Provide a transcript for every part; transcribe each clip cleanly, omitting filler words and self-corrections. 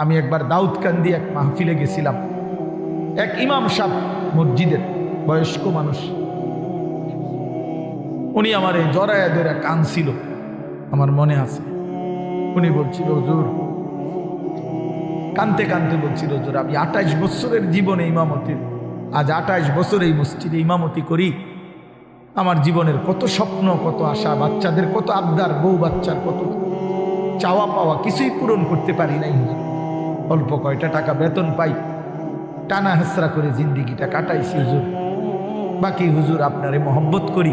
আমি একবার দাউদকান্দি এক মাহফিলে গেছিলাম, এক ইমাম সাহেব মসজিদের বয়স্ক মানুষ, উনি আমার এই জড়ায় ধরে কাঁদছিল, আমার মনে আছে। উনি বলছিল, হুজুর, কানতে কানতে বলছিল, হুজুর আমি 28 বছরের জীবনে ইমামতির, আজ 28 বছর এই মসজিদে ইমামতি করি। আমার জীবনের কত স্বপ্ন, কত আশা, বাচ্চাদের কত আবদার, বউ বাচ্চার কত চাওয়া পাওয়া, কিছুই পূরণ করতে পারি নাই হুজুর। অল্প কয়টা টাকা বেতন পাই, টানা হেসরা করে জিন্দিগিটা কাটাইছি হুজুর। বাকি হুজুর আপনারে মহব্বত করি,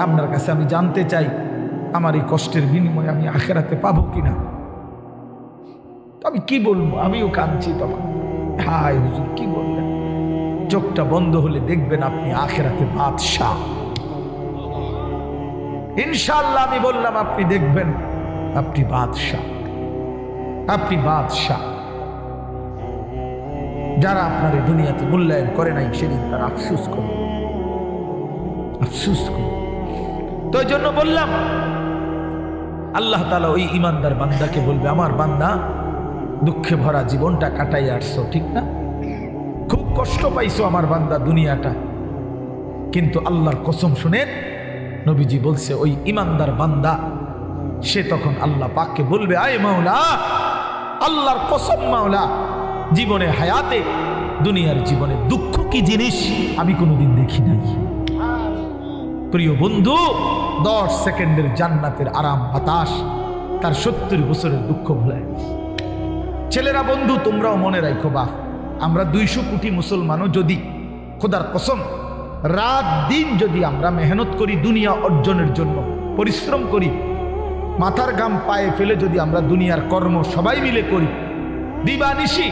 আপনার কাছে আমি জানতে চাই আমার এই কষ্টের বিনিময়ে আমি আখেরাতে পাবো কিনা। তো আমি কি বলবো, আমিও কাঁদছি তখন। হায় হুজুর, কি বলবেন? চোখটা বন্ধ হলে দেখবেন আপনি আখেরাতে বাদশাহ। ইনশাআল্লাহ আমি বললাম, আপনি দেখবেন আপনি বাদশাহ, আপনি বাদশাহ। যারা আপনার এই দুনিয়াতে মূল্যায়ন করে নাই, সেদিন তার আফসোস করবে, আফসোস করবে। তো এই জন্য বললাম, আল্লাহ তাআলা ওই ইমানদার বান্দাকে বলবে, আমার বান্দা দুঃখে ভরা জীবনটা কাটাই আসছো, ঠিক না? খুব কষ্ট পাইছো আমার বান্দা দুনিয়াটা, কিন্তু আল্লাহর কসম শুনেন, নবীজি বলছে ওই ইমানদার বান্দা সে তখন আল্লাহ পাককে বলবে, আয় মাওলা, আল্লাহর কসম মাওলা, জীবনে হায়াতে দুনিয়ার জীবনে দুঃখ কি জিনিস আমি কোনোদিন দেখি নাই। প্রিয় বন্ধু, 10 সেকেন্ডের জান্নাতের আরাম বাতাস তার 70 বছরের দুঃখ ভুলায়। ছেলেরা বন্ধু, তোমরাও মনে রাখো, বাপ আমরা 200 কোটি মুসলমানও যদি খোদার কসম রাত দিন যদি আমরা মেহনত করি, দুনিয়া অর্জনের জন্য পরিশ্রম করি, মাথার ঘাম পায়ে ফেলে যদি আমরা দুনিয়ার কর্ম সবাই মিলে করি, দিবানিশি